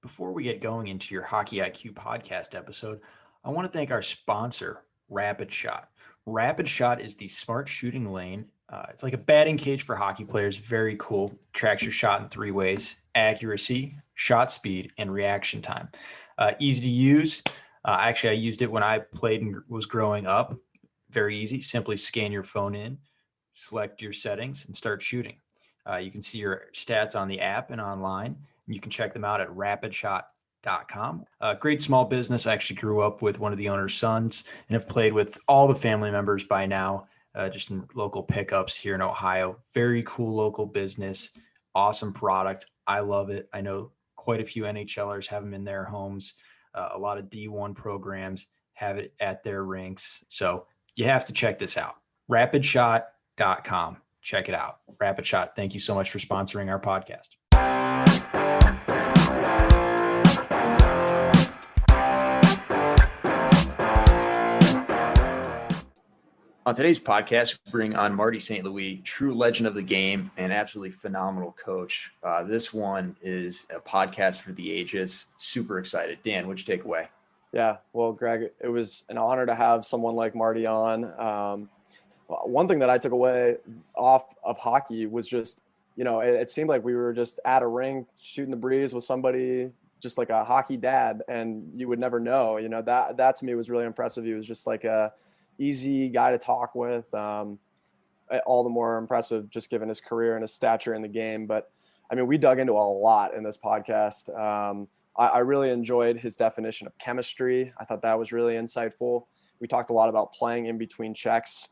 Before we get going into your Hockey IQ podcast episode, I want to thank our sponsor, Rapid Shot. Rapid Shot is the smart shooting lane. It's like a batting cage for hockey players. Very cool. Tracks your shot in three ways: accuracy, shot speed, and reaction time. Easy to use. Actually, I used it when I played and was growing up. Very easy. Simply scan your phone in, select your settings, and start shooting. You can see your stats on the app and online. You can check them out at rapidshot.com. Great small business. I actually grew up with one of the owner's sons and have played with all the family members by now, just in local pickups here in Ohio. Very cool local business. Awesome product. I love it. I know quite a few NHLers have them in their homes. A lot of D1 programs have it at their rinks. So you have to check this out. Rapidshot.com. Check it out. Rapid Shot, thank you so much for sponsoring our podcast. On today's podcast, we bring on Marty St. Louis, true legend of the game and absolutely phenomenal coach. This one is a podcast for the ages. Super excited. Dan, what'd you take away? Yeah, well, Greg, it was an honor to have someone like Marty on. One thing that I took away off of hockey was just, it seemed like we were just at a rink shooting the breeze with somebody, just like a hockey dad, and you would never know. That to me was really impressive. He was just like a easy guy to talk with. All the more impressive just given his career and his stature in the game. But I mean, we dug into a lot in this podcast. I really enjoyed his definition of chemistry. I thought that was really insightful. We talked a lot about playing in between checks,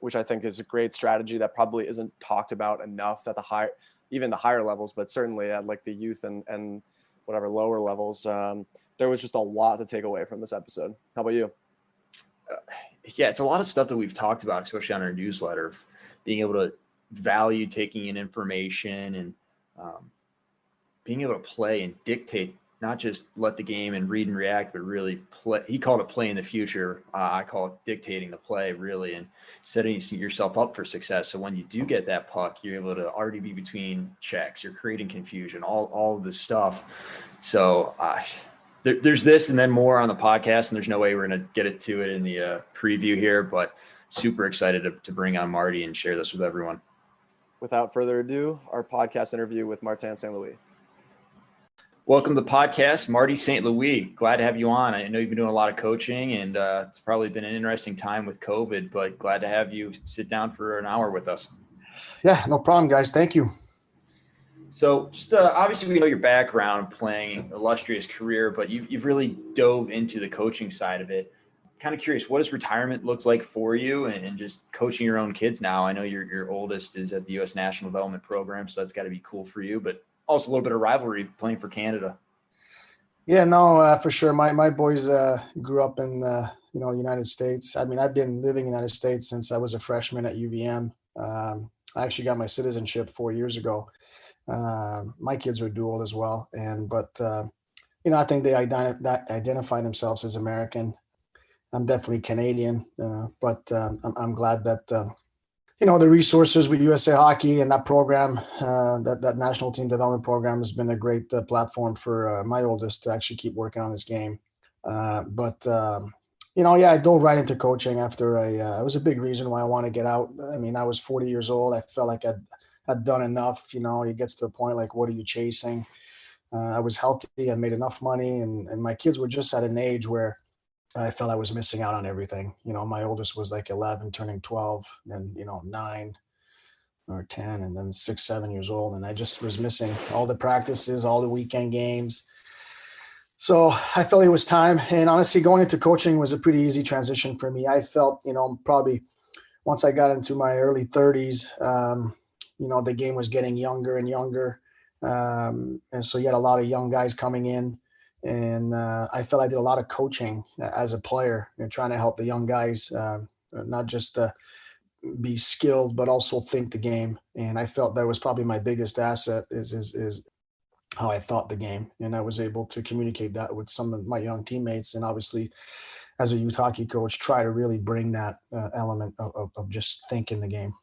which I think is a great strategy that probably isn't talked about enough at even the higher levels, but certainly at like the youth and whatever lower levels. There was just a lot to take away from this episode. How about you? Yeah, it's a lot of stuff that we've talked about, especially on our newsletter, being able to value taking in information and being able to play and dictate, not just let the game and read and react, but really play. He called it playing the future. I call it dictating the play, really, and setting yourself up for success. So when you do get that puck, you're able to already be between checks. You're creating confusion, all of this stuff. So there's this and then more on the podcast, and there's no way we're going to get it in the preview here, but super excited to bring on Marty and share this with everyone. Without further ado, our podcast interview with Martin St. Louis. Welcome to the podcast, Marty St. Louis. Glad to have you on. I know you've been doing a lot of coaching, and it's probably been an interesting time with COVID, but glad to have you sit down for an hour with us. Yeah, no problem, guys. Thank you. So just obviously we know your background, playing illustrious career, but you've really dove into the coaching side of it. Kind of curious, what does retirement looks like for you and just coaching your own kids now? I know your oldest is at the U.S. National Development Program, so that's got to be cool for you, but also a little bit of rivalry playing for Canada. Yeah, no, for sure. My boys grew up in the United States. I mean, I've been living in the United States since I was a freshman at UVM. I actually got my citizenship 4 years ago. My kids were dual as well, but I think they identify themselves as American. I'm definitely Canadian, but I'm glad that the resources with USA Hockey and that program, that national team development program, has been a great platform for my oldest to actually keep working on his game. I dove right into coaching after it was a big reason why I want to get out. I mean, I was 40 years old. I felt like I'd done enough. It gets to a point like, what are you chasing? I was healthy. I made enough money, and my kids were just at an age where I felt I was missing out on everything. My oldest was like 11, turning 12, then 9 or 10, and then 6, 7 years old, and I just was missing all the practices, all the weekend games. So I felt it was time. And honestly, going into coaching was a pretty easy transition for me. I felt, probably once I got into my early 30s, the game was getting younger and younger. And so you had a lot of young guys coming in. And I felt I did a lot of coaching as a player, trying to help the young guys, not just be skilled, but also think the game. And I felt that was probably my biggest asset is how I thought the game. And I was able to communicate that with some of my young teammates. And obviously, as a youth hockey coach, try to really bring that element of just thinking the game.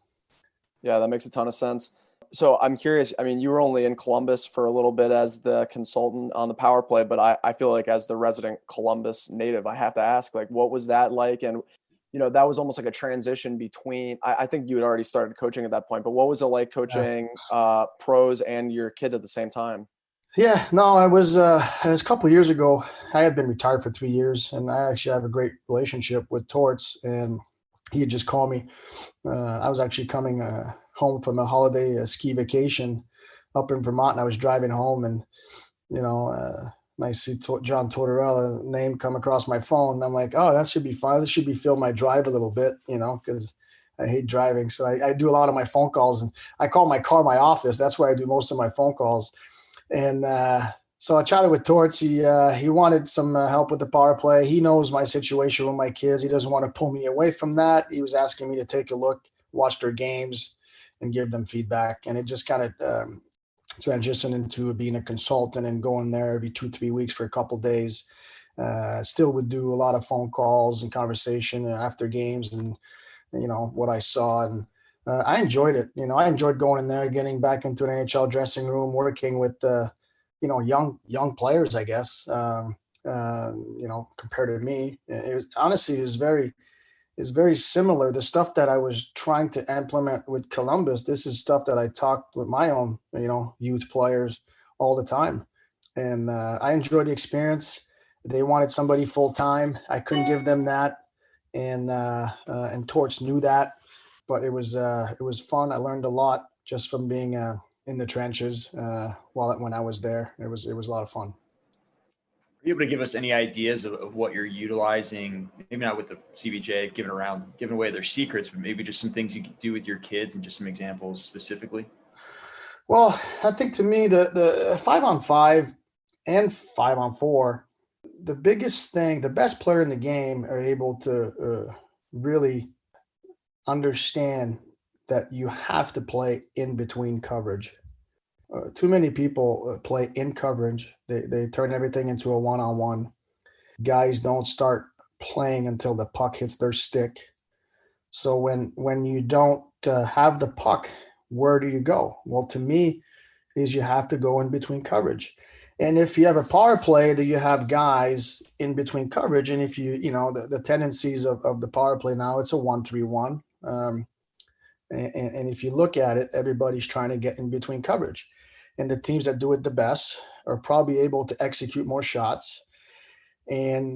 Yeah, that makes a ton of sense. So I'm curious. I mean, you were only in Columbus for a little bit as the consultant on the power play, but I feel like as the resident Columbus native, I have to ask, like, what was that like? And, that was almost like a transition between, I think you had already started coaching at that point, but what was it like coaching pros and your kids at the same time? Yeah, no, it was a couple of years ago. I had been retired for 3 years, and I actually have a great relationship with Torts, and he had just called me. I was actually coming home from a holiday ski vacation up in Vermont, and I was driving home, and I see John Tortorella name come across my phone, and I'm like, oh, that should be fun. This should be fill my drive a little bit, because I hate driving. So I do a lot of my phone calls, and I call my car my office. That's where I do most of my phone calls. And so I chatted with Torts. He wanted some help with the power play. He knows my situation with my kids. He doesn't want to pull me away from that. He was asking me to take a look, watch their games, and give them feedback. And it just kind of transitioned into being a consultant and going there every 2-3 weeks for a couple of days. Still would do a lot of phone calls and conversation after games and, what I saw. And I enjoyed it. I enjoyed going in there, getting back into an NHL dressing room, working with, young players, I guess, compared to me. It was very similar. The stuff that I was trying to implement with Columbus, this is stuff that I talked with my own, youth players all the time. And I enjoyed the experience. They wanted somebody full time. I couldn't give them that. And Torch knew that, but it was fun. I learned a lot just from being in the trenches when I was there. It was a lot of fun. Are you able to give us any ideas of what you're utilizing? Maybe not with the CBJ, giving away their secrets, but maybe just some things you could do with your kids and just some examples specifically. Well, I think to me the 5-on-5 and 5-on-4, the biggest thing, the best player in the game are able to really understand that you have to play in between coverage. Too many people play in coverage. They turn everything into a one-on-one. Guys don't start playing until the puck hits their stick. So when you don't have the puck, where do you go? Well, to me, is you have to go in between coverage. And if you have a power play that you have guys in between coverage, and if the tendencies of the power play now, it's a 1-3-1. And if you look at it, everybody's trying to get in between coverage. And the teams that do it the best are probably able to execute more shots, probably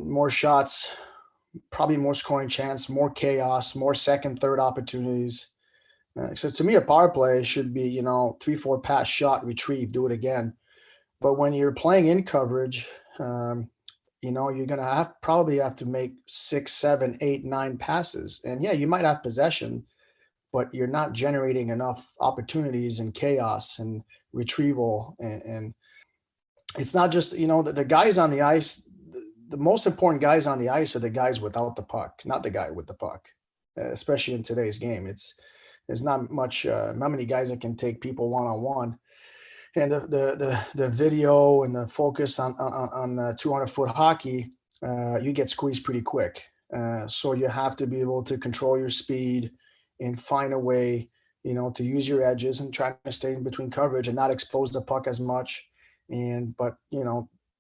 more scoring chance, more chaos, more second, third opportunities. So to me, a power play should be, 3-4 pass shot, retrieve, do it again. But when you're playing in coverage, you're going to probably have to make 6, 7, 8, 9 passes. And yeah, you might have possession, but you're not generating enough opportunities and chaos and retrieval. And it's not just, the guys on the ice, the most important guys on the ice are the guys without the puck, not the guy with the puck, especially in today's game. There's not many guys that can take people one-on-one. And the video and the focus on 200-foot hockey, you get squeezed pretty quick. So you have to be able to control your speed and find a way, to use your edges and try to stay in between coverage and not expose the puck as much. But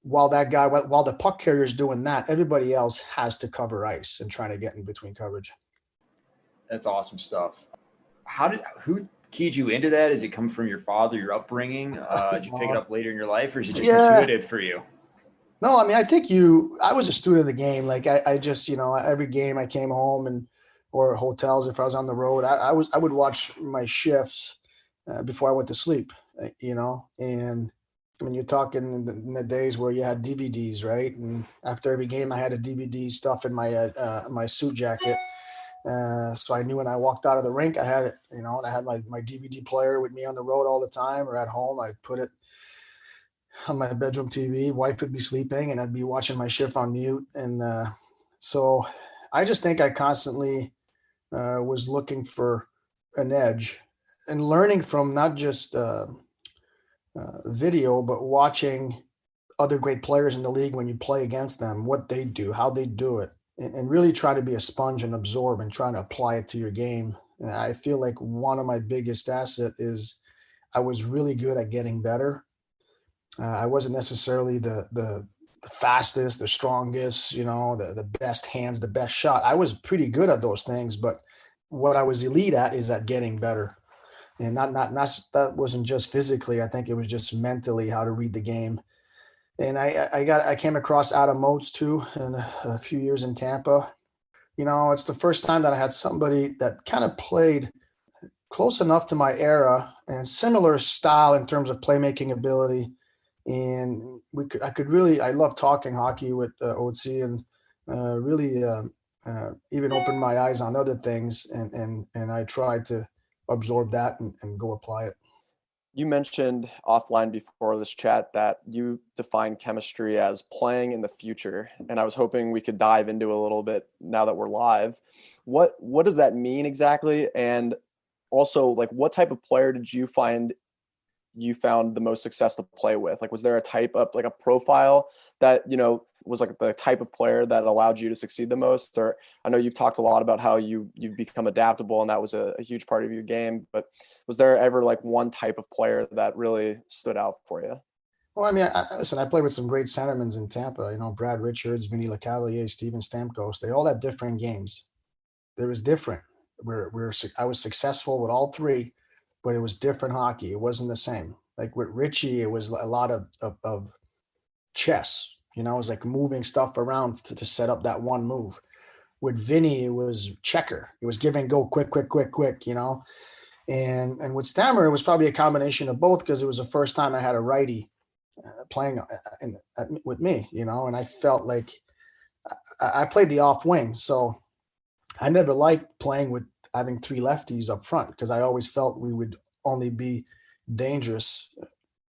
while the puck carrier is doing that, everybody else has to cover ice and try to get in between coverage. That's awesome stuff. Who keyed you into that? Is it come from your father, your upbringing? Did you pick it up later in your life, or is it just intuitive for you? No, I mean, I was a student of the game. Like I just, every game I came home or hotels, if I was on the road, I would watch my shifts before I went to sleep, and I mean, you're talking in the days where you had DVDs, right? And after every game, I had a DVD stuff in my suit jacket. So I knew when I walked out of the rink, I had it, and I had my DVD player with me on the road all the time, or at home. I'd put it on my bedroom TV. Wife would be sleeping, and I'd be watching my shift on mute. And so I just think I constantly was looking for an edge and learning from not just video, but watching other great players in the league when you play against them, what they do, how they do it. And really try to be a sponge and absorb and try to apply it to your game. And I feel like one of my biggest asset is I was really good at getting better. I wasn't necessarily the fastest, the strongest, the best hands, the best shot. I was pretty good at those things, but what I was elite at is at getting better. And not that wasn't just physically. I think it was just mentally how to read the game. And I came across Adam Moats too in a few years in Tampa. It's the first time that I had somebody that kind of played close enough to my era and similar style in terms of playmaking ability. And I love talking hockey with OC, and really even opened my eyes on other things. And I tried to absorb that and go apply it. You mentioned offline before this chat that you define chemistry as playing in the future, and I was hoping we could dive into a little bit now that we're live. What does that mean exactly? And also, like, what type of player did you found the most success to play with? Like, was there a type of, like, a profile that, was like the type of player that allowed you to succeed the most? Or I know you've talked a lot about how you've become adaptable, and that was a huge part of your game, but was there ever like one type of player that really stood out for you? Well, I mean, listen, I played with some great centermen in Tampa, Brad Richards, Vinny Lecavalier, Steven Stamkos. They all had different games. It was different. I was successful with all three, but it was different hockey. It wasn't the same. Like with Richie, it was a lot of chess. It was like moving stuff around to set up that one move. With Vinny, it was checker. It was give and go, quick. And with Stammer, it was probably a combination of both, because it was the first time I had a righty playing with me, and I felt like I played the off wing. So I never liked playing with having three lefties up front, because I always felt we would only be dangerous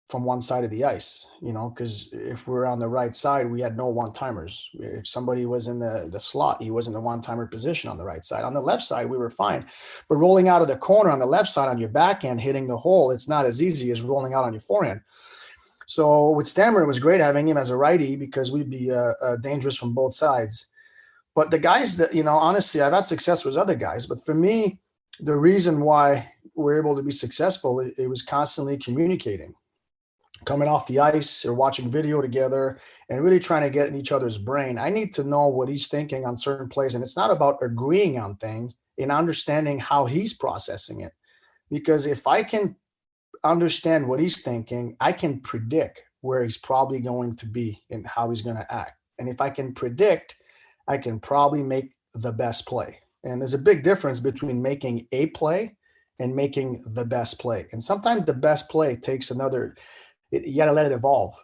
from one side of the ice, because if we're on the right side, we had no one-timers. If somebody was in the slot, he was in the one-timer position on the right side. On the left side, we were fine. But rolling out of the corner on the left side on your backhand, hitting the hole, it's not as easy as rolling out on your forehand. So with Stammer, it was great having him as a righty, because we'd be dangerous from both sides. But the guys that, honestly, I've had success with other guys. But for me, the reason why we're able to be successful, it was constantly communicating. Coming off the ice or watching video together and really trying to get in each other's brain. I need to know what he's thinking on certain plays. And it's not about agreeing on things, and understanding how he's processing it. Because if I can understand what he's thinking, I can predict where he's probably going to be and how he's going to act. And if I can predict, I can probably make the best play. And there's a big difference between making a play and making the best play. And sometimes the best play takes you got to let it evolve.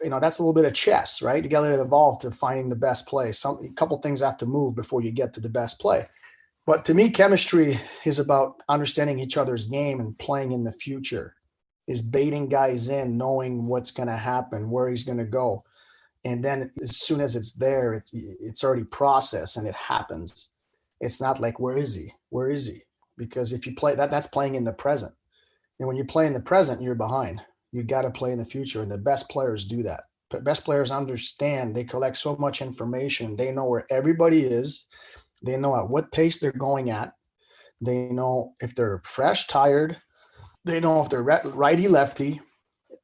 That's a little bit of chess, right? You got to let it evolve to finding the best play. A couple things have to move before you get to the best play. But to me, chemistry is about understanding each other's game and playing in the future, is baiting guys in, knowing what's going to happen, where he's going to go. And then as soon as it's there, it's already processed and it happens. It's not like, where is he? Where is he? Because if you play that's playing in the present. And when you play in the present, you're behind. You got to play in the future. And the best players do that. But best players understand, they collect so much information. They know where everybody is. They know at what pace they're going at. They know if they're fresh, tired. They know if they're righty, lefty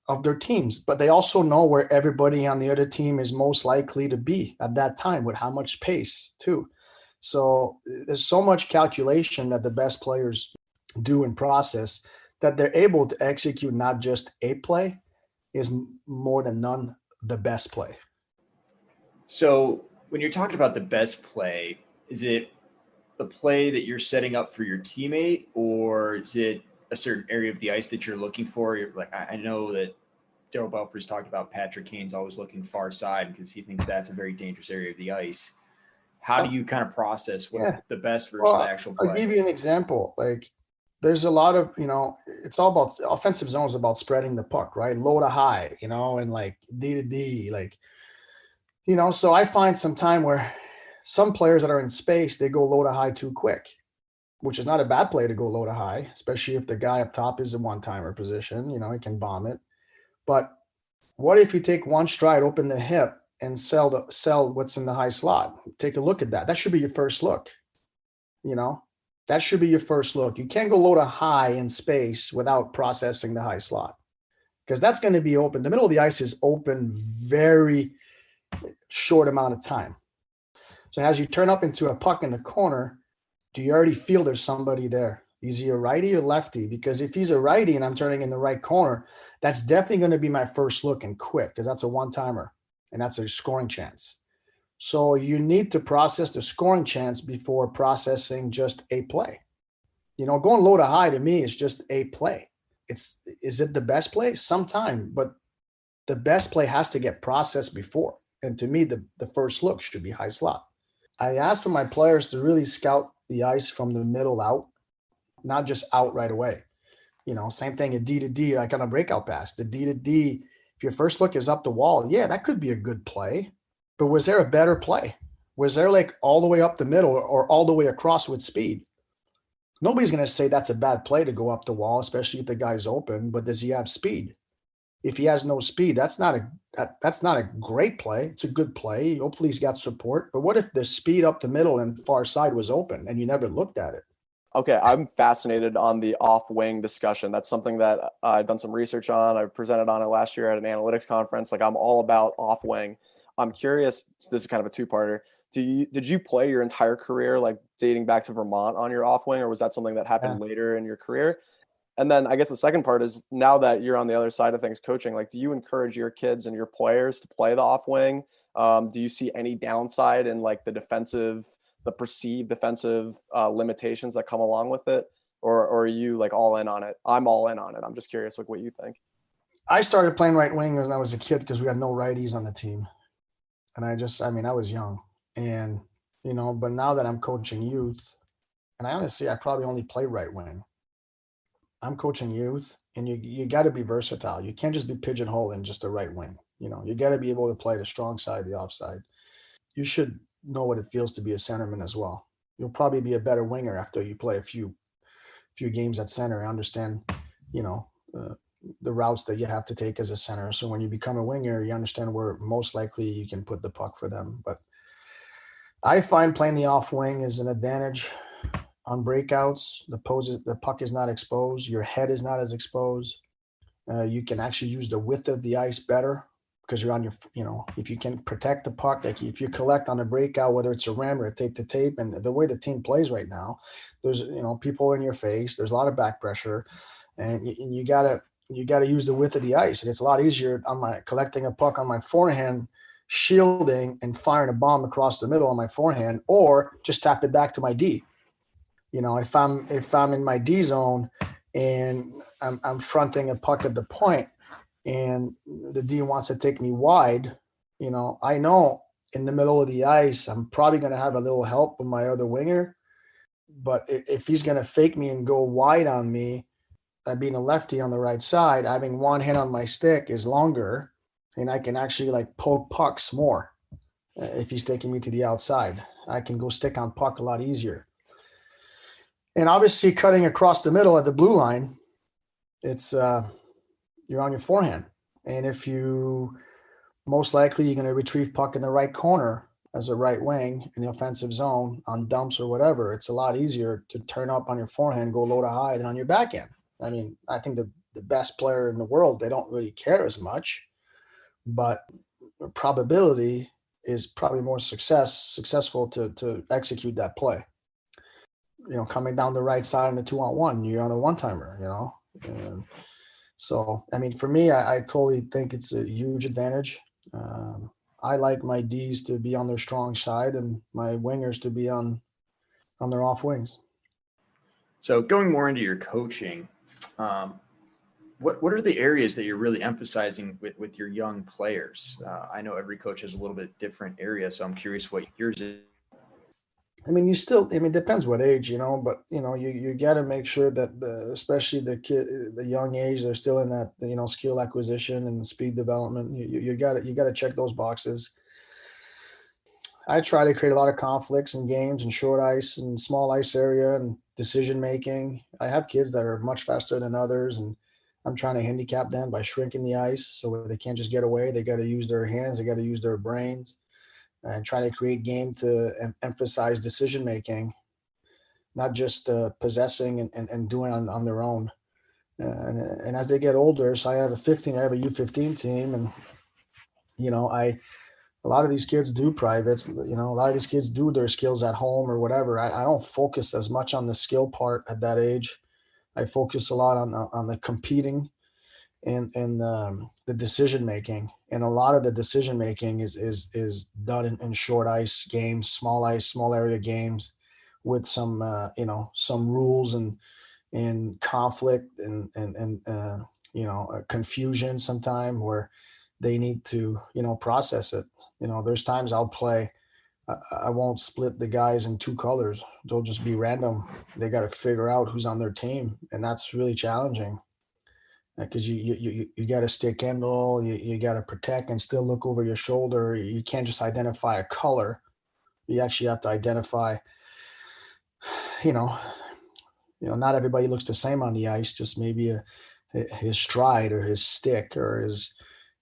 of their teams. But they also know where everybody on the other team is most likely to be at that time, with how much pace too. So there's so much calculation that the best players do and process, that they're able to execute not just a play, is more than none the best play. So when you're talking about the best play, is it the play that you're setting up for your teammate, or is it a certain area of the ice that you're looking for? You're like, I know that Daryl Belfry's talked about Patrick Kane's always looking far side because he thinks that's a very dangerous area of the ice. How do you kind of process what's the best versus the actual play? I'll give you an example. Like, there's a lot of, it's all about offensive zones, about spreading the puck, right? Low to high, and like D to D, like, so I find some time where some players that are in space, they go low to high too quick, which is not a bad play to go low to high, especially if the guy up top is a one-timer position, he can bomb it. But what if you take one stride, open the hip, and sell what's in the high slot? Take a look at that. That should be your first look, That should be your first look. You can't go low to high in space without processing the high slot, because that's going to be open. The middle of the ice is open very short amount of time. So as you turn up into a puck in the corner, do you already feel there's somebody there? Is he a righty or lefty? Because if he's a righty and I'm turning in the right corner, that's definitely going to be my first look and quick, because that's a one-timer and that's a scoring chance. So you need to process the scoring chance before processing just a play. Going low to high to me is just a play. Is it the best play? Sometime, but the best play has to get processed before. And to me, the first look should be high slot. I asked for my players to really scout the ice from the middle out, not just out right away. Same thing a D to D, like on a breakout pass. The D to D, if your first look is up the wall, yeah, that could be a good play. But was there a better play? Was there like all the way up the middle or all the way across with speed? Nobody's going to say that's a bad play to go up the wall, especially if the guy's open. But does he have speed? If he has no speed, that's not a great play. It's a good play. Hopefully he's got support. But what if the speed up the middle and far side was open and you never looked at it? Okay, I'm fascinated on the off-wing discussion. That's something that I've done some research on. I presented on it last year at an analytics conference. Like, I'm all about off-wing. I'm curious, this is kind of a two-parter. Did you play your entire career, like dating back to Vermont, on your off-wing, or was that something that happened later in your career? And then I guess the second part is, now that you're on the other side of things coaching, like, do you encourage your kids and your players to play the off-wing? Do you see any downside in like the perceived defensive limitations that come along with it? Or are you like all in on it? I'm all in on it. I'm just curious, like, what you think. I started playing right wing when I was a kid because we had no righties on the team. And I was young. And, but now that I'm coaching youth, and I probably only play right wing. I'm coaching youth, and you got to be versatile. You can't just be pigeonholed in just the right wing. You got to be able to play the strong side, the offside. You should know what it feels to be a centerman as well. You'll probably be a better winger after you play a few games at center and understand, the routes that you have to take as a center. So when you become a winger, you understand where most likely you can put the puck for them. But I find playing the off wing is an advantage on breakouts. The puck is not exposed. Your head is not as exposed. You can actually use the width of the ice better because you're on your, if you can protect the puck, like if you collect on a breakout, whether it's a ram or a tape to tape, and the way the team plays right now, there's, people in your face, there's a lot of back pressure, and you gotta use the width of the ice. And it's a lot easier on collecting a puck on my forehand, shielding and firing a bomb across the middle on my forehand, or just tap it back to my D. If I'm in my D zone and I'm fronting a puck at the point and the D wants to take me wide, I know in the middle of the ice, I'm probably going to have a little help with my other winger. But if he's going to fake me and go wide on me, being a lefty on the right side, having one hand on my stick is longer, and I can actually like poke pucks more. If he's taking me to the outside, I can go stick on puck a lot easier. And obviously cutting across the middle at the blue line, it's you're on your forehand. And if most likely you're going to retrieve puck in the right corner as a right wing in the offensive zone on dumps or whatever, it's a lot easier to turn up on your forehand, go low to high than on your backhand. I mean, I think the best player in the world, they don't really care as much, but probability is probably more successful to execute that play. Coming down the right side in a 2-on-1, you're on a one-timer, And so, I mean, for me, I totally think it's a huge advantage. I like my Ds to be on their strong side and my wingers to be on their off wings. So going more into your coaching, what are the areas that you're really emphasizing with your young players? I know every coach has a little bit different area, so I'm curious what yours is. I mean, it depends what age, but you got to make sure that especially the young age, they're still in that, skill acquisition and speed development. You got to check those boxes. I try to create a lot of conflicts in games and short ice and small ice area and decision making. I have kids that are much faster than others, and I'm trying to handicap them by shrinking the ice so they can't just get away. They got to use their hands. They got to use their brains, and try to create game to emphasize decision making. not just possessing and doing on their own. And as they get older, so I have a U15 team, and a lot of these kids do privates. A lot of these kids do their skills at home or whatever. I don't focus as much on the skill part at that age. I focus a lot on the competing and the decision making. And a lot of the decision making is done in short ice games, small ice, small area games, with some some rules and conflict and confusion sometime, where they need to process it. There's times I'll play. I won't split the guys in two colors. They'll just be random. They got to figure out who's on their team, and that's really challenging because you got to stick handle. You got to protect and still look over your shoulder. You can't just identify a color. You actually have to identify. Not everybody looks the same on the ice. Just maybe his stride or his stick or his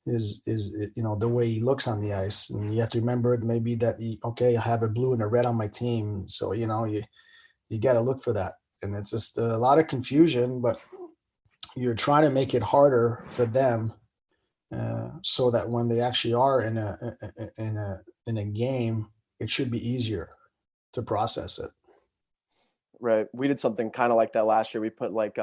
the way he looks on the ice. And you have to remember it maybe that I have a blue and a red on my team, so you got to look for that. And it's just a lot of confusion, but you're trying to make it harder for them, so that when they actually are in a game, it should be easier to process it. Right. We did something kind of like that last year. We put like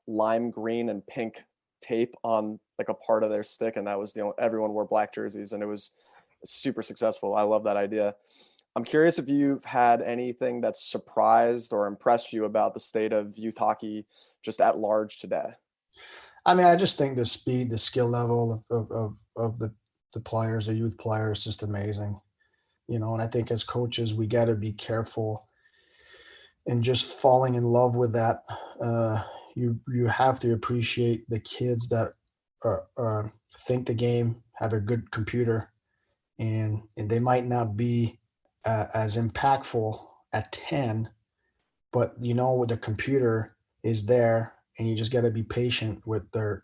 lime green and pink tape on like a part of their stick, and that was everyone wore black jerseys, and it was super successful. I love that idea. I'm curious if you've had anything that's surprised or impressed you about the state of youth hockey just at large today. I mean, I just think the speed, the skill level of the players, the youth players, is just amazing. And I think as coaches, we got to be careful and just falling in love with that. You have to appreciate the kids that think the game, have a good computer, and they might not be as impactful at 10, but the computer is there, and you just got to be patient with their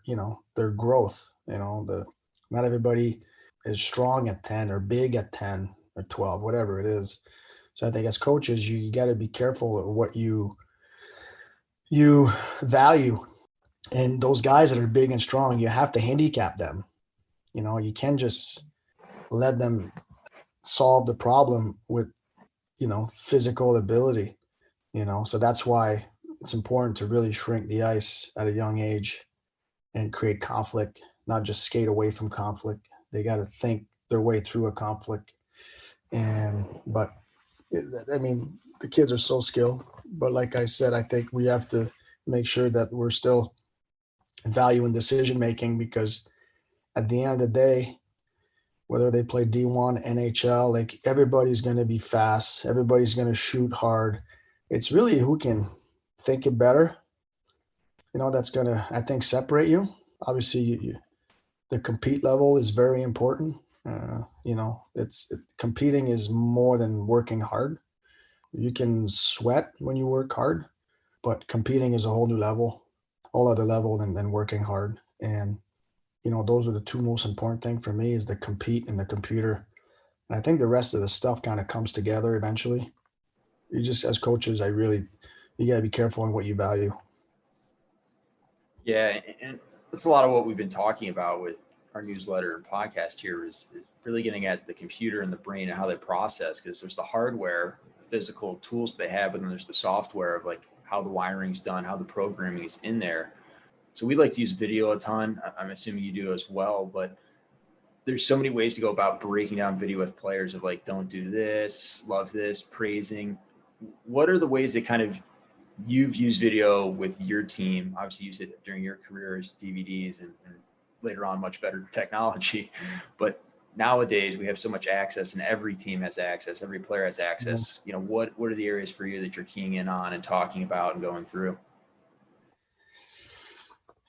growth. Not everybody is strong at 10 or big at 10 or 12, whatever it is. So I think as coaches, you got to be careful of what you value. And those guys that are big and strong, you have to handicap them. You can't just let them solve the problem with, physical ability, So that's why it's important to really shrink the ice at a young age and create conflict, not just skate away from conflict. They got to think their way through a conflict. But the kids are so skilled, but like I said, I think we have to make sure that we're still valuing decision-making, because at the end of the day, whether they play D1, NHL, like everybody's going to be fast. Everybody's going to shoot hard. It's really who can think it better. That's going to, I think, separate you. Obviously, the compete level is very important. Competing is more than working hard. You can sweat when you work hard, but competing is a whole other level than working hard. And, those are the two most important things for me, is the compete and the computer. And I think the rest of the stuff kind of comes together eventually. You just, as coaches, you got to be careful on what you value. Yeah. And that's a lot of what we've been talking about with our newsletter and podcast here, is really getting at the computer and the brain and how they process, because there's the hardware, physical tools they have, but then there's the software of like how the wiring's done, how the programming is in there. So we like to use video a ton. I'm assuming you do as well, but there's so many ways to go about breaking down video with players of like, don't do this, love this, praising. What are the ways that kind of you've used video with your team? Obviously used it during your career as DVDs and later on much better technology, but nowadays we have so much access, and every team has access, every player has access. What are the areas for you that you're keying in on and talking about and going through?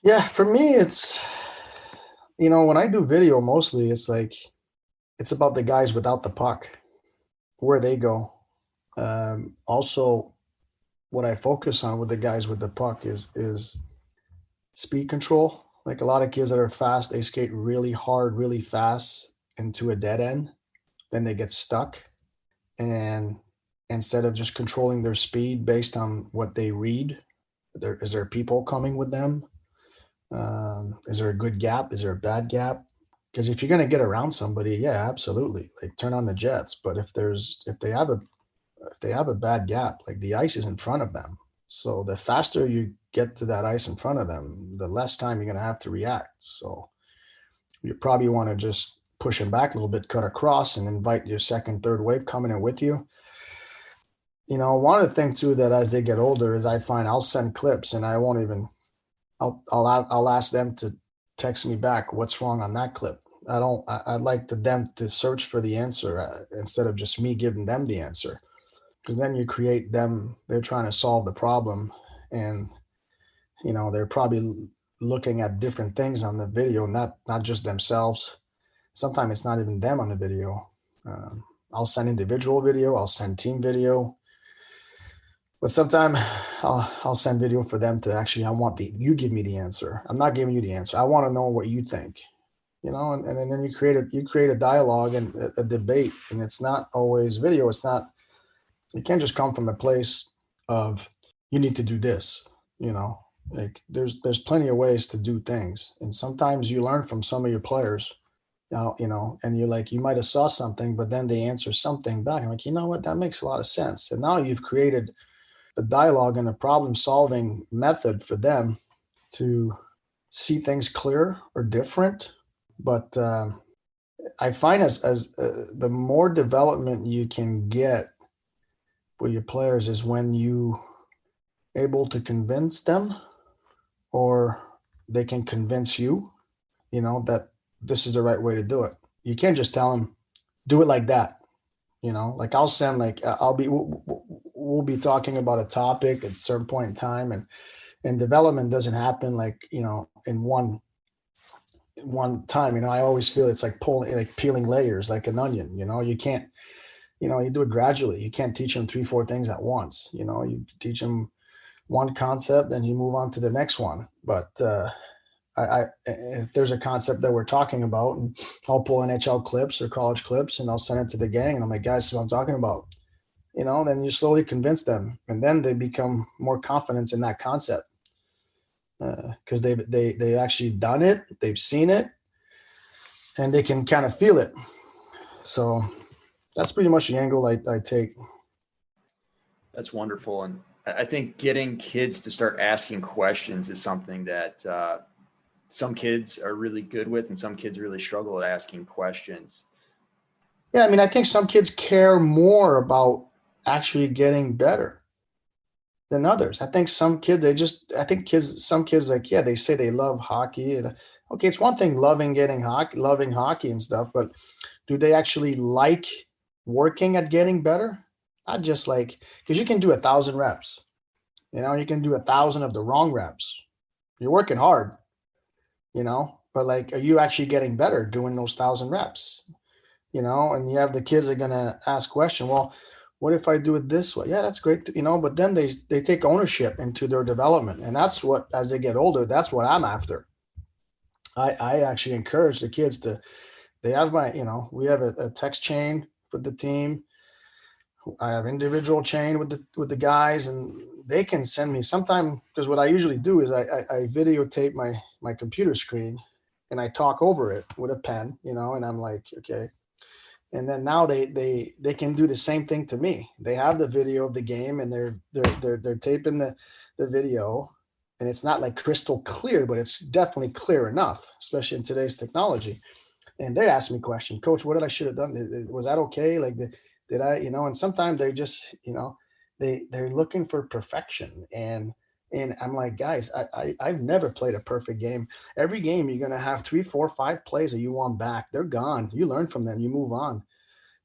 Yeah, for me, it's, when I do video, mostly it's about the guys without the puck, where they go. Also, what I focus on with the guys with the puck is speed control. Like a lot of kids that are fast, they skate really hard, really fast into a dead end. Then they get stuck. And instead of just controlling their speed based on what they read. Is there people coming with them? Is there a good gap? Is there a bad gap? Because if you're going to get around somebody, yeah, absolutely, like turn on the jets. But if they have a bad gap, like the ice is in front of them, so the faster you get to that ice in front of them, the less time you're going to have to react. So you probably want to just push them back a little bit, cut across, and invite your second, third wave coming in with you. One of the things too that as they get older is I find I'll send clips and I won't even. I'll ask them to text me back what's wrong on that clip. I'd like them to search for the answer instead of just me giving them the answer, because then you create them. They're trying to solve the problem, and they're probably looking at different things on the video, not just themselves. Sometimes it's not even them on the video. I'll send individual video. I'll send team video. But sometimes I'll send video for them to actually, you give me the answer. I'm not giving you the answer. I want to know what you think, and then you create a dialogue and a debate, and it's not always video. It can't just come from a place of you need to do this, like there's plenty of ways to do things. And sometimes you learn from some of your players, and you're like, you might've saw something, but then they answer something back. I'm like, you know what, that makes a lot of sense. And now you've created a dialogue and a problem solving method for them to see things clear or different. But I find as the more development you can get with your players is when you able to convince them, or they can convince you, that this is the right way to do it. You can't just tell them, do it like that. Like I'll send, like we'll be talking about a topic at a certain point in time, and development doesn't happen like, in one time. I always feel it's like peeling layers like an onion. You can't, you do it gradually. You can't teach them 3-4 things at once. You teach them one concept, then you move on to the next one. But if there's a concept that we're talking about, and I'll pull NHL clips or college clips and I'll send it to the gang, and I'm like, guys, this is what I'm talking about. Then you slowly convince them, and then they become more confident in that concept because they actually done it, they've seen it, and they can kind of feel it. So that's pretty much the angle I take. That's wonderful. And I think getting kids to start asking questions is something that some kids are really good with, and some kids really struggle at asking questions. Yeah, I think some kids care more about actually getting better than others. I think some kids, some kids like, yeah, they say they love hockey. And okay, it's one thing loving hockey and stuff, but do they actually like working at getting better? Not just like, because you can do 1,000 reps, you can do 1,000 of the wrong reps. You're working hard, but like, are you actually getting better doing those 1,000 reps? And you have the kids that are going to ask question. Well, what if I do it this way? Yeah, that's great. But then they take ownership into their development. And that's what, as they get older, that's what I'm after. I actually encourage the kids they have we have a text chain for the team. I have individual chain with the guys, and they can send me sometime, because what I usually do is I videotape my computer screen and I talk over it with a pen, and I'm like, okay. And then now they can do the same thing to me. They have the video of the game, and they're taping the video, and it's not like crystal clear, but it's definitely clear enough, especially in today's technology. And they ask me question, Coach, what did I should have done? Was that okay? Like, did I, and sometimes they just, they're looking for perfection. And I'm like, guys, I've never played a perfect game. Every game you're going to have 3, 4, 5 plays that you want back. They're gone. You learn from them. You move on,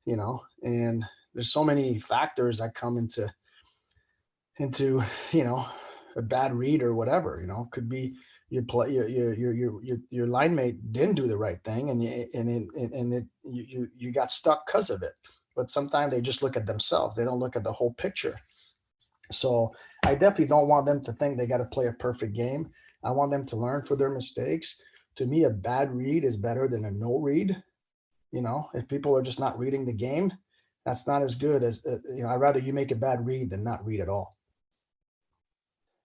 and there's so many factors that come into, a bad read or whatever, could be your line mate didn't do the right thing, and you got stuck because of it. But sometimes they just look at themselves. They don't look at the whole picture. So I definitely don't want them to think they got to play a perfect game. I want them to learn for their mistakes. To me, a bad read is better than a no read. If people are just not reading the game, that's not as good as, I'd rather you make a bad read than not read at all.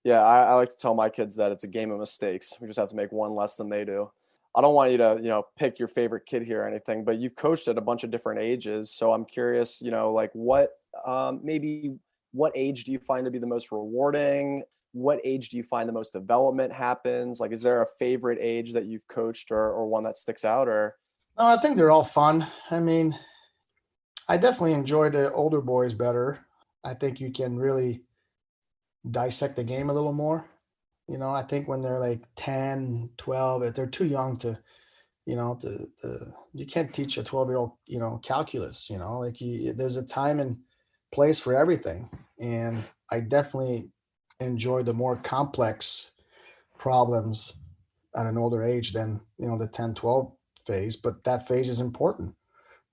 Yeah, I like to tell my kids that it's a game of mistakes. We just have to make one less than they do. I don't want you to, pick your favorite kid here or anything, but you've coached at a bunch of different ages. So I'm curious, like maybe what age do you find to be the most rewarding? What age do you find the most development happens? Like, is there a favorite age that you've coached or one that sticks out or? No, I think they're all fun. I mean, I definitely enjoy the older boys better. I think you can really dissect the game a little more. I think when they're like 10, 12, if they're too young to, you can't teach a 12-year-old, calculus, there's a time and place for everything. And I definitely enjoy the more complex problems at an older age than, the 10, 12 phase, but that phase is important.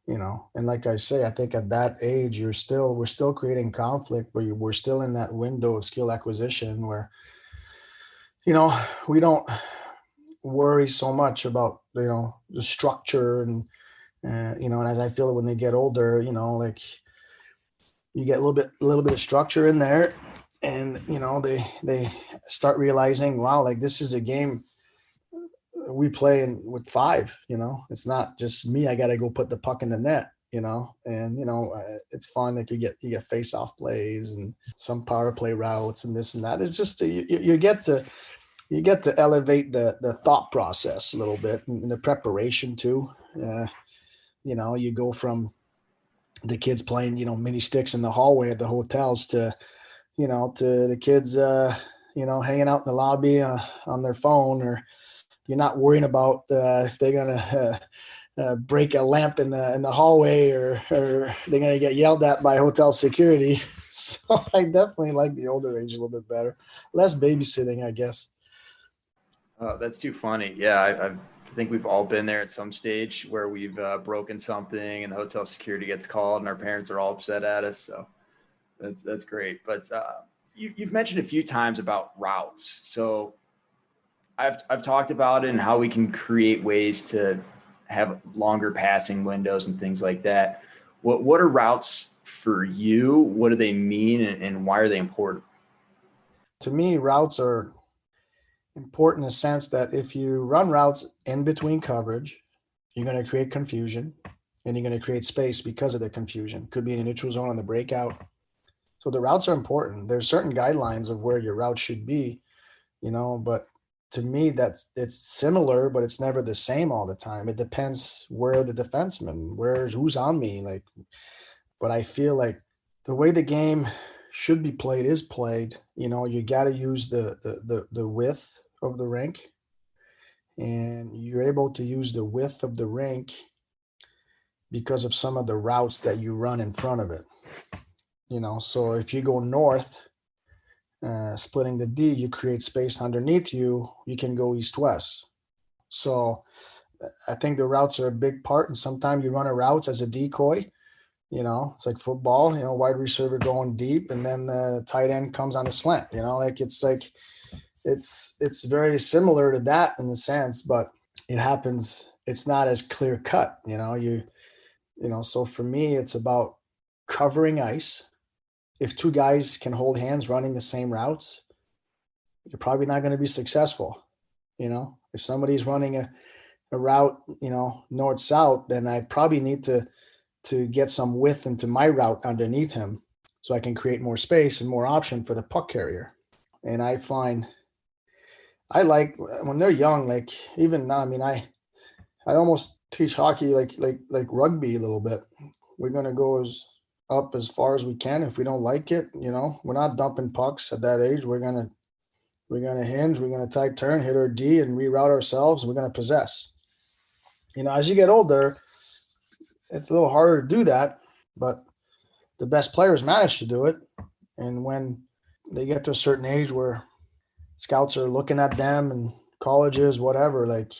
And like I say, I think at that age, we're still creating conflict, but we're still in that window of skill acquisition where, we don't worry so much about, the structure and as I feel it when they get older, like you get a little bit of structure in there and, they start realizing, wow, like this is a game we play with five, it's not just me. I got to go put the puck in the net, and, it's fun. Like you get face off plays and some power play routes and this and that. It's just, you get to elevate the thought process a little bit and the preparation too. You go from the kids playing, mini sticks in the hallway at the hotels to the kids, hanging out in the lobby on their phone, or you're not worrying about if they're gonna break a lamp in the hallway or they're gonna get yelled at by hotel security. So I definitely like the older age a little bit better, less babysitting, I guess. Oh, that's too funny. Yeah, I think we've all been there at some stage where we've broken something and the hotel security gets called and our parents are all upset at us. So that's great. But you've mentioned a few times about routes. So I've talked about it and how we can create ways to have longer passing windows and things like that. What are routes for you? What do they mean and why are they important? To me, routes are important in the sense that if you run routes in between coverage, you're going to create confusion and you're going to create space because of the confusion. Could be in a neutral zone on the breakout. So the routes are important. There's certain guidelines of where your route should be, but to me, it's similar, but it's never the same all the time. It depends where the defenseman, who's on me. But I feel like the way the game should be played is played. You got to use the width of the rink, and you're able to use the width of the rink because of some of the routes that you run in front of it. So if you go north, splitting the D, you create space underneath you. You can go east-west. So I think the routes are a big part. And sometimes you run a route as a decoy. It's like football, wide receiver going deep and then the tight end comes on a slant, it's very similar to that in the sense, but it happens. It's not as clear cut, so for me, it's about covering ice. If two guys can hold hands running the same routes, you're probably not going to be successful. If somebody's running a route, north south, then I probably need to get some width into my route underneath him so I can create more space and more option for the puck carrier. And I find I like when they're young, like even now, I almost teach hockey like rugby a little bit. We're going to go up as far as we can. If we don't like it, we're not dumping pucks at that age. We're going to hinge, we're going to tight turn, hit our D and reroute ourselves. We're going to possess. As you get older, it's a little harder to do that, but the best players manage to do it. And when they get to a certain age where scouts are looking at them and colleges, whatever, like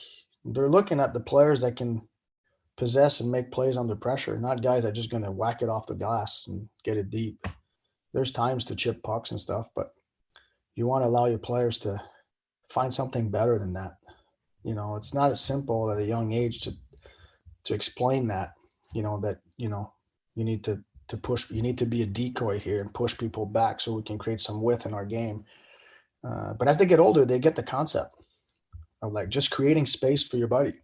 they're looking at the players that can possess and make plays under pressure, not guys that are just going to whack it off the glass and get it deep. There's times to chip pucks and stuff, but you want to allow your players to find something better than that. It's not as simple at a young age to explain that, that, you need to to push. You need to be a decoy here and push people back so we can create some width in our game. But as they get older, they get the concept of like just creating space for your buddy.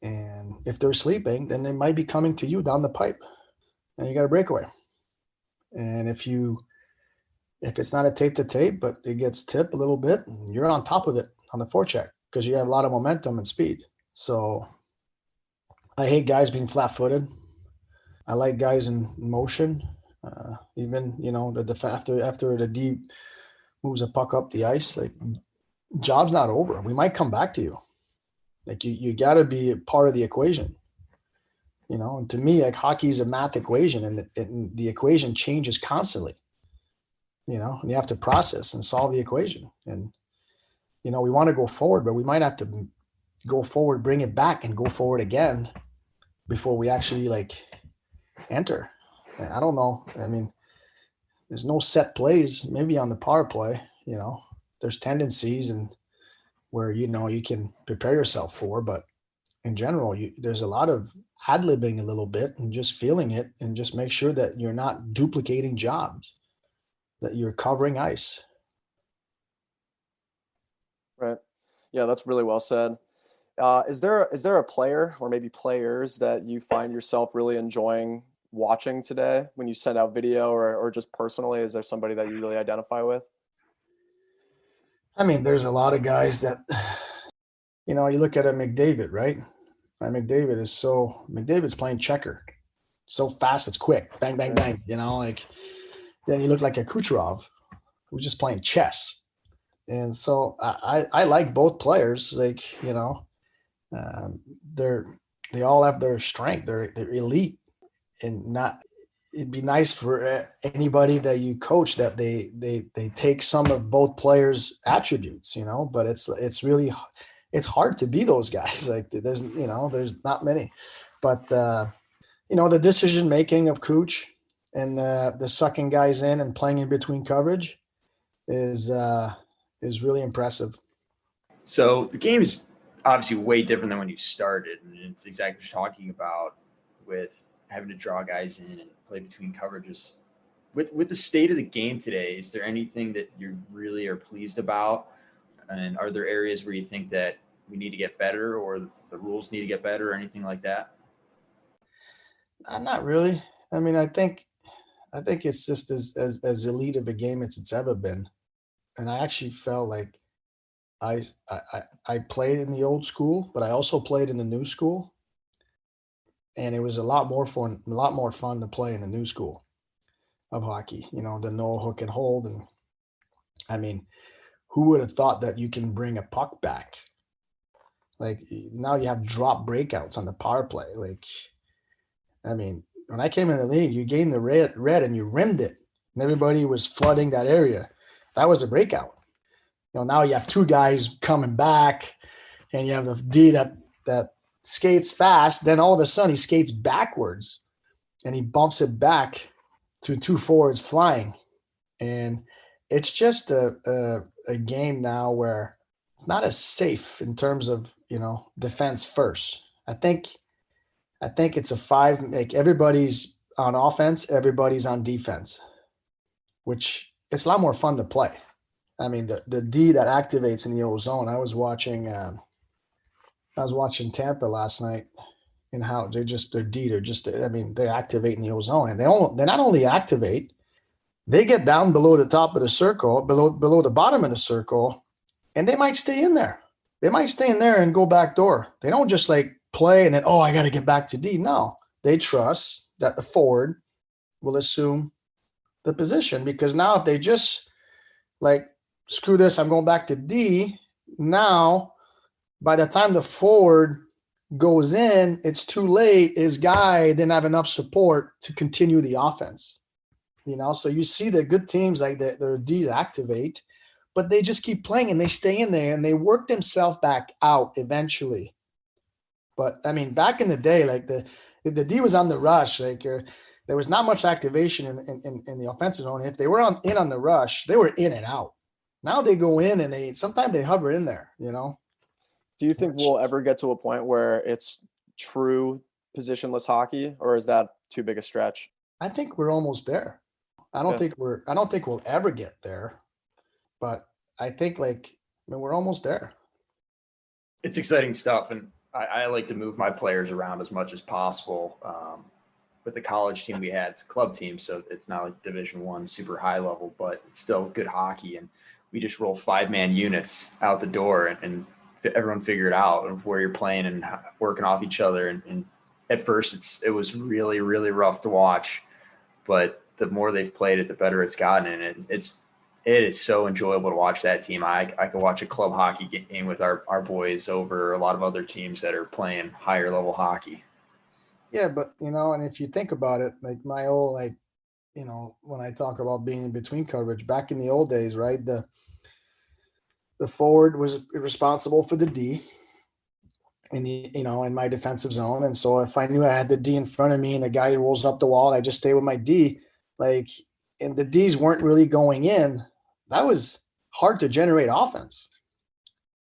And if they're sleeping, then they might be coming to you down the pipe, and you got a breakaway. And if it's not a tape to tape, but it gets tipped a little bit, you're on top of it on the forecheck because you have a lot of momentum and speed. So I hate guys being flat-footed. I like guys in motion. Even after the D moves a puck up the ice, like job's not over. We might come back to you. Like you got to be a part of the equation. And to me, like hockey is a math equation, and the equation changes constantly. And you have to process and solve the equation. And we want to go forward, but we might have to go forward, bring it back, and go forward again before we actually like enter. I don't know. I mean, there's no set plays. Maybe on the power play, there's tendencies and where you can prepare yourself for, but in general, there's a lot of ad-libbing a little bit and just feeling it, and just make sure that you're not duplicating jobs, that you're covering ice. Right. Yeah, that's really well said. Is there a player or maybe players that you find yourself really enjoying watching today when you send out video, or just personally? Is there somebody that you really identify with? I mean, there's a lot of guys that, you look at a McDavid, right? McDavid's playing checker. So fast, it's quick. Bang, bang, bang. Then you look like a Kucherov who's just playing chess. And so I like both players. Like, they all have their strength. They're elite, and it'd be nice for anybody that you coach that they take some of both players' attributes, but it's really, it's hard to be those guys. Like there's not many, but the decision making of Cooch and the sucking guys in and playing in between coverage is really impressive. So the game is obviously way different than when you started, and it's exactly what you're talking about with having to draw guys in and play between coverages. With the state of the game today, is there anything that you really are pleased about? And are there areas where you think that we need to get better, or the rules need to get better, or anything like that? Not really. I mean, I think it's just as elite of a game as it's ever been. And I actually felt like I played in the old school, but I also played in the new school. And it was a lot more fun to play in the new school of hockey, the no hook and hold. And I mean, who would have thought that you can bring a puck back? Like now you have drop breakouts on the power play. Like, I mean, when I came in the league, you gained the red and you rimmed it, and everybody was flooding that area. That was a breakout. Now you have two guys coming back, and you have the D that skates fast. Then all of a sudden he skates backwards, and he bumps it back to two forwards flying. And it's just a game now where it's not as safe in terms of, defense first. I think it's a 5, like everybody's on offense, everybody's on defense, which it's a lot more fun to play. I mean, the D that activates in the ozone. I was watching Tampa last night, and how they activate in the ozone, and they not only activate, they get down below the top of the circle, below the bottom of the circle, and they might stay in there. They might stay in there and go back door. They don't just like play and then, I got to get back to D. No, they trust that the forward will assume the position, because now if they just like, screw this, I'm going back to D, now by the time the forward goes in, it's too late. His guy didn't have enough support to continue the offense. So you see the good teams like their D's activate, but they just keep playing and they stay in there and they work themselves back out eventually. But I mean, back in the day, like the D was on the rush, like there was not much activation in the offensive zone. If they were in on the rush, they were in and out. Now they go in and sometimes they hover in there, Do you think we'll ever get to a point where it's true positionless hockey, or is that too big a stretch? I think we're almost there. I don't think we'll ever get there, but I think we're almost there. It's exciting stuff. And I like to move my players around as much as possible. With the college team we had, it's a club team, so it's not like Division I super high level, but it's still good hockey. And we just roll 5-man units out the door and everyone figure it out of where you're playing and working off each other. And at first it was really, really rough to watch, but the more they've played it, the better it's gotten. And it is so enjoyable to watch that team. I could watch a club hockey game with our boys over a lot of other teams that are playing higher level hockey. Yeah, but and if you think about it, like my old, when I talk about being in between coverage back in the old days, right? The forward was responsible for the D in my defensive zone. And so if I knew I had the D in front of me and the guy rolls up the wall and I just stay with my D, and the Ds weren't really going in, that was hard to generate offense.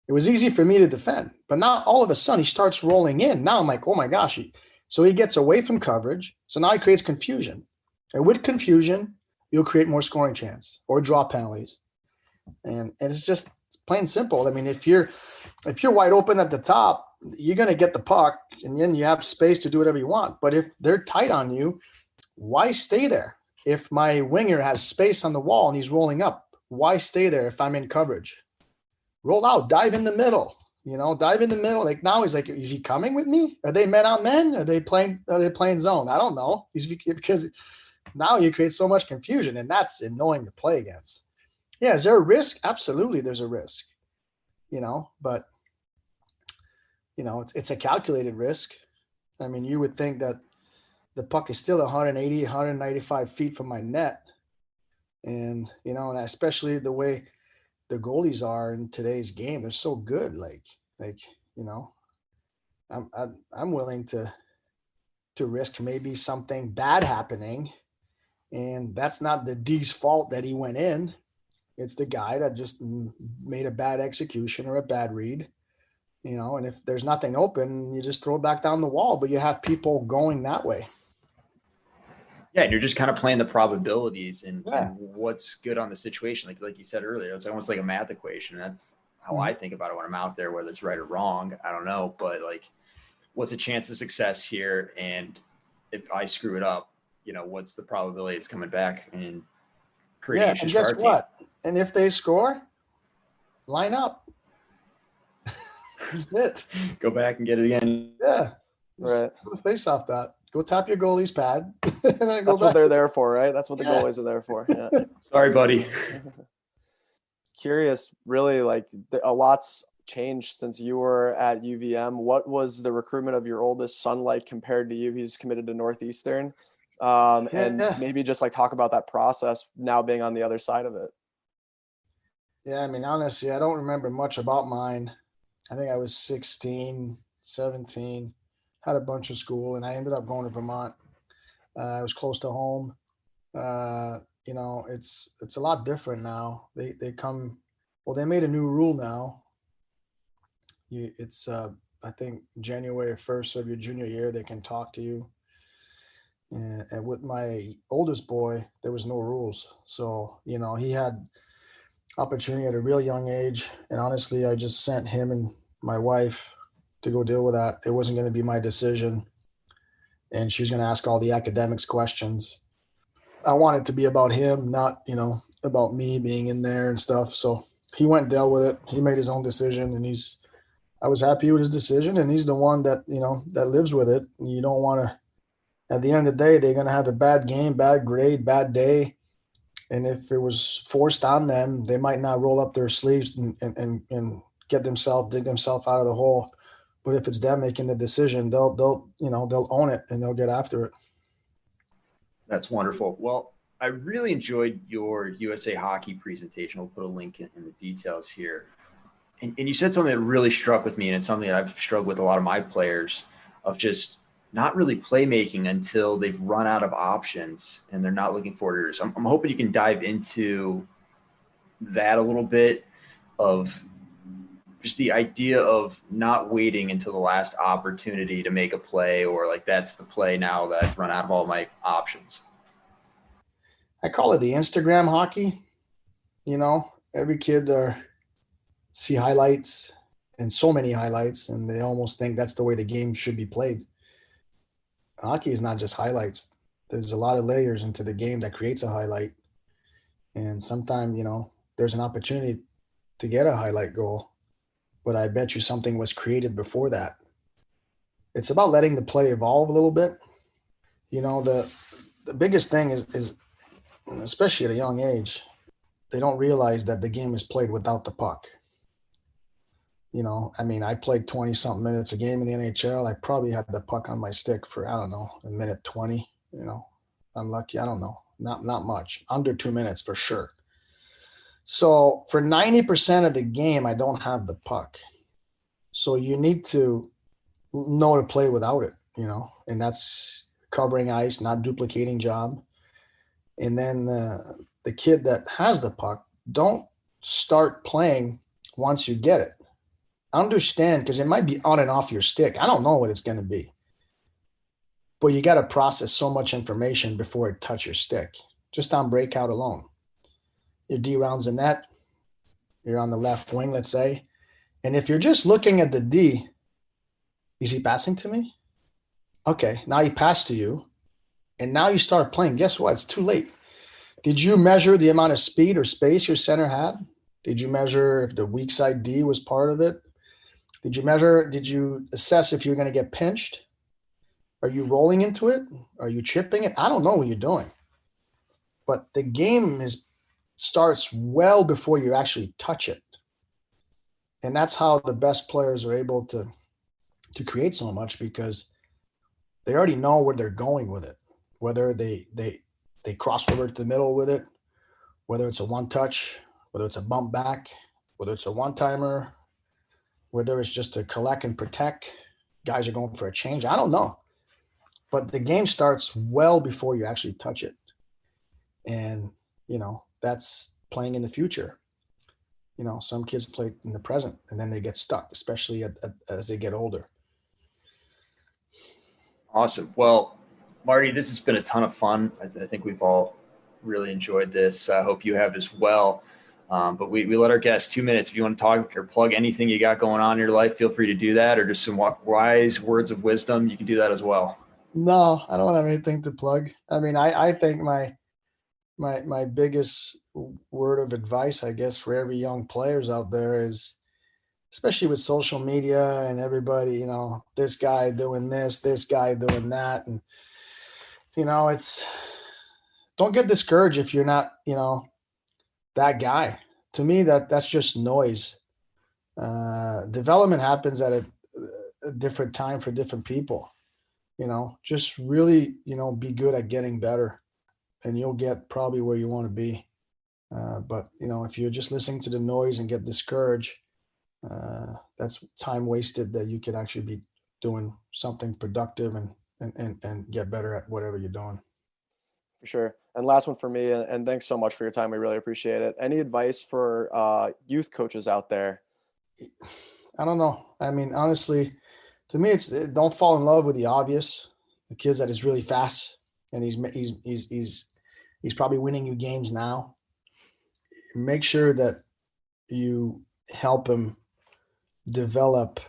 It was easy for me to defend, but now all of a sudden he starts rolling in. Now I'm like, oh my gosh. So he gets away from coverage. So now he creates confusion. And with confusion, you'll create more scoring chance or draw penalties. And it's plain simple. I mean, if you're wide open at the top, you're going to get the puck and then you have space to do whatever you want. But if they're tight on you, why stay there? If my winger has space on the wall and he's rolling up, why stay there if I'm in coverage? Roll out, dive in the middle. Dive in the middle. Like now he's like, is he coming with me? Are they men on men? Are they playing zone? I don't know. Because now you create so much confusion, and that's annoying to play against. Yeah, is there a risk? Absolutely, there's a risk. But it's a calculated risk. I mean, you would think that the puck is still 180, 195 feet from my net, and and especially the way the goalies are in today's game, they're so good. I'm willing to risk maybe something bad happening, and that's not the D's fault that he went in. It's the guy that just made a bad execution or a bad read, and if there's nothing open, you just throw it back down the wall, but you have people going that way. Yeah, and you're just kind of playing the probabilities and what's good on the situation. Like you said earlier, it's almost like a math equation. That's how I think about it when I'm out there, whether it's right or wrong. I don't know, but what's the chance of success here? And if I screw it up, what's the probability it's coming back and creating issues for our team? And if they score, line up. That's it. Go back and get it again. Yeah. Right. Face off that. Go tap your goalie's pad. And then That's what they're there for, right? That's what the goalies are there for. Yeah. Sorry, buddy. Curious, really, a lot's changed since you were at UVM. What was the recruitment of your oldest son like compared to you? He's committed to Northeastern. Maybe just talk about that process now being on the other side of it. Yeah, I mean, honestly, I don't remember much about mine. I think I was 16, 17. Had a bunch of school, and I ended up going to Vermont. I was close to home. It's a lot different now. They made a new rule now. I think January 1st of your junior year, they can talk to you. And with my oldest boy, there was no rules. So, he had opportunity at a real young age. And honestly, I just sent him and my wife to go deal with that. It wasn't going to be my decision. And she's going to ask all the academics questions. I want it to be about him, not, about me being in there and stuff. So he went and dealt with it. He made his own decision, and I was happy with his decision, and he's the one that, that lives with it. And you don't want to, at the end of the day, they're going to have a bad game, bad grade, bad day. And if it was forced on them, they might not roll up their sleeves and dig themselves out of the hole. But if it's them making the decision, they'll own it and they'll get after it. That's wonderful. Well, I really enjoyed your USA Hockey presentation. We'll put a link in the details here. And you said something that really struck with me, and it's something that I've struggled with a lot of my players, of just not really playmaking until they've run out of options and they're not looking forward to it. I'm hoping you can dive into that a little bit, of just the idea of not waiting until the last opportunity to make a play, or that's the play now that I've run out of all my options. I call it the Instagram hockey. You know, every kid see highlights and so many highlights, and they almost think that's the way the game should be played. Hockey is not just highlights. There's a lot of layers into the game that creates a highlight. And sometimes, there's an opportunity to get a highlight goal, but I bet you something was created before that. It's about letting the play evolve a little bit. The biggest thing is, especially at a young age, they don't realize that the game is played without the puck. I played 20 something minutes a game in the NHL. I probably had the puck on my stick for, I don't know, a minute 20, I'm lucky. I don't know. Not much, under 2 minutes for sure. So for 90% of the game, I don't have the puck. So you need to know to play without it, and that's covering ice, not duplicating job. And then the kid that has the puck, don't start playing once you get it. Understand, because it might be on and off your stick. I don't know what it's going to be. But you got to process so much information before it touch your stick, just on breakout alone. Your D rounds the net. You're on the left wing, let's say. And if you're just looking at the D, is he passing to me? Okay, now he passed to you. And now you start playing. Guess what? It's too late. Did you measure the amount of speed or space your center had? Did you measure if the weak side D was part of it? Did you assess if you're going to get pinched? Are you rolling into it? Are you chipping it? I don't know what you're doing. But the game starts well before you actually touch it. And that's how the best players are able to create so much, because they already know where they're going with it. Whether they cross over to the middle with it, whether it's a one touch, whether it's a bump back, whether it's a one-timer, whether it's just to collect and protect, guys are going for a change. I don't know. But the game starts well before you actually touch it. And, that's playing in the future. Some kids play in the present and then they get stuck, especially as they get older. Awesome. Well, Marty, this has been a ton of fun. I think we've all really enjoyed this. I hope you have as well. But we let our guests 2 minutes. If you want to talk or plug anything you got going on in your life, feel free to do that, or just some wise words of wisdom. You can do that as well. No, I don't have anything to plug. I think my biggest word of advice, I guess, for every young players out there is, especially with social media and everybody, this guy doing this guy doing that. And, it's, don't get discouraged if you're not, that guy. To me, that's just noise. Development happens at a different time for different people. Just really, be good at getting better, and you'll get probably where you want to be. But if you're just listening to the noise and get discouraged, that's time wasted that you could actually be doing something productive and get better at whatever you're doing. For sure. And last one for me, and thanks so much for your time. We really appreciate it. Any advice for youth coaches out there? I don't know. Honestly, to me, it's don't fall in love with the obvious. The kid that is really fast and he's probably winning you games now. Make sure that you help him develop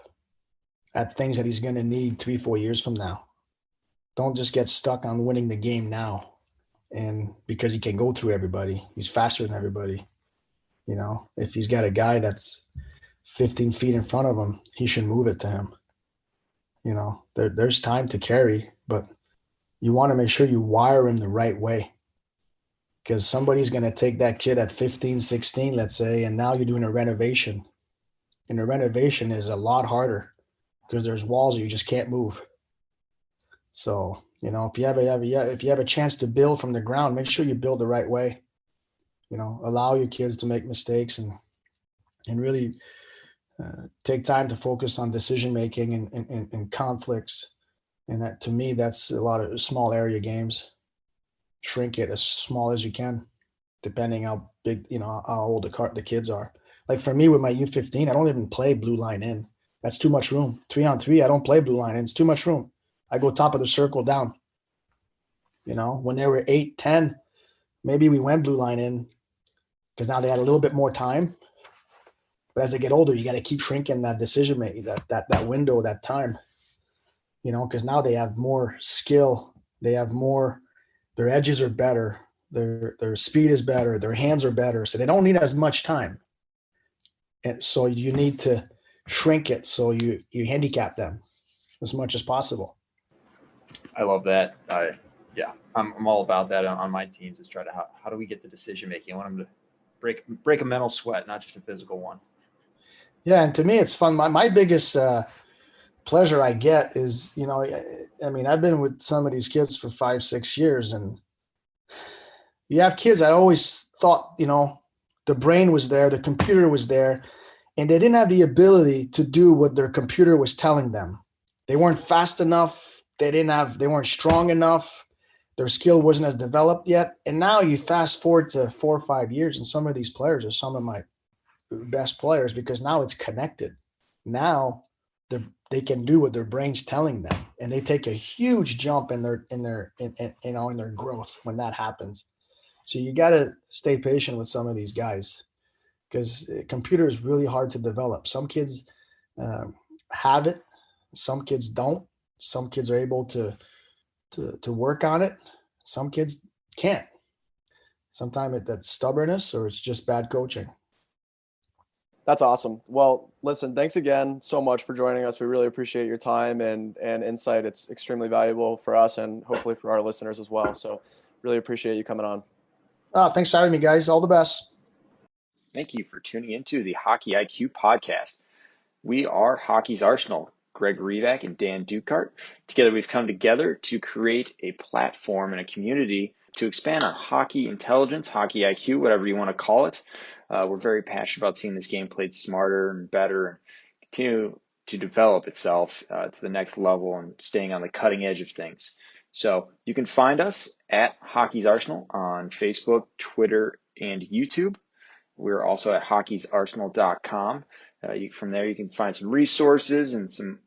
at things that he's going to need 3-4 years from now. Don't just get stuck on winning the game now. And because he can go through everybody, he's faster than everybody. If he's got a guy that's 15 feet in front of him, he should move it to him. There's time to carry, but you want to make sure you wire him the right way, because somebody's going to take that kid at 15, 16, let's say, and now you're doing a renovation. And the renovation is a lot harder because there's walls you just can't move. So, if you have a chance to build from the ground, make sure you build the right way. Allow your kids to make mistakes and really take time to focus on decision making and conflicts. And that, to me, that's a lot of small area games. Shrink it as small as you can, depending how big, how old the kids are. Like for me with my U15, I don't even play blue line in. That's too much room. 3-on-3, I don't play blue line in. It's too much room. I go top of the circle down. When they were 8, 10, maybe we went blue line in because now they had a little bit more time. But as they get older, you got to keep shrinking that decision making, that window, that time, because now they have more skill. They have more, their edges are better. Their speed is better. Their hands are better. So they don't need as much time. And so you need to shrink it. So you handicap them as much as possible. I love that. I'm all about that on my teams, is try to, how do we get the decision making? I want them to break a mental sweat, not just a physical one. Yeah. And to me, it's fun. My biggest pleasure I get is, I've been with some of these kids for 5-6 years, and you have kids. I always thought, the brain was there, the computer was there, and they didn't have the ability to do what their computer was telling them. They weren't fast enough. They weren't strong enough. Their skill wasn't as developed yet. And now you fast forward to 4 or 5 years, and some of these players are some of my best players because now it's connected. Now they can do what their brain's telling them, and they take a huge jump in their growth when that happens. So you got to stay patient with some of these guys because computer is really hard to develop. Some kids have it, some kids don't. Some kids are able to work on it. Some kids can't. Sometimes that's stubbornness or it's just bad coaching. That's awesome. Well, listen, thanks again so much for joining us. We really appreciate your time and insight. It's extremely valuable for us and hopefully for our listeners as well. So really appreciate you coming on. Thanks for having me, guys. All the best. Thank you for tuning into the Hockey IQ podcast. We are Hockey's Arsenal, Greg Revac and Dan Dukart. Together, we've come together to create a platform and a community to expand on hockey intelligence, hockey IQ, whatever you want to call it. We're very passionate about seeing this game played smarter and better and continue to develop itself to the next level and staying on the cutting edge of things. So you can find us at Hockey's Arsenal on Facebook, Twitter, and YouTube. We're also at hockeysarsenal.com. From there, you can find some resources and some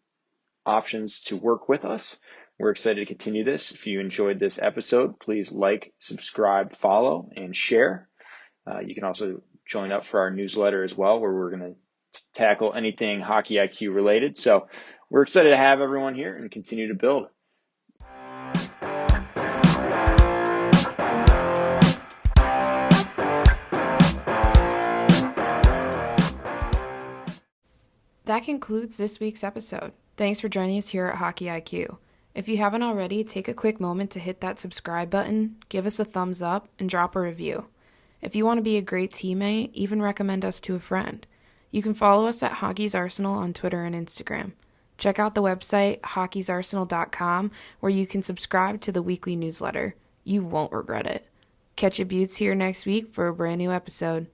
options to work with us. We're excited to continue this. If you enjoyed this episode, please like, subscribe, follow, and share. You can also join up for our newsletter as well, where we're going to tackle anything Hockey IQ related. So we're excited to have everyone here and continue to build. That concludes this week's episode. Thanks for joining us here at Hockey IQ. If you haven't already, take a quick moment to hit that subscribe button, give us a thumbs up, and drop a review. If you want to be a great teammate, even recommend us to a friend. You can follow us at Hockey's Arsenal on Twitter and Instagram. Check out the website, hockeysarsenal.com, where you can subscribe to the weekly newsletter. You won't regret it. Catch your buttes here next week for a brand new episode.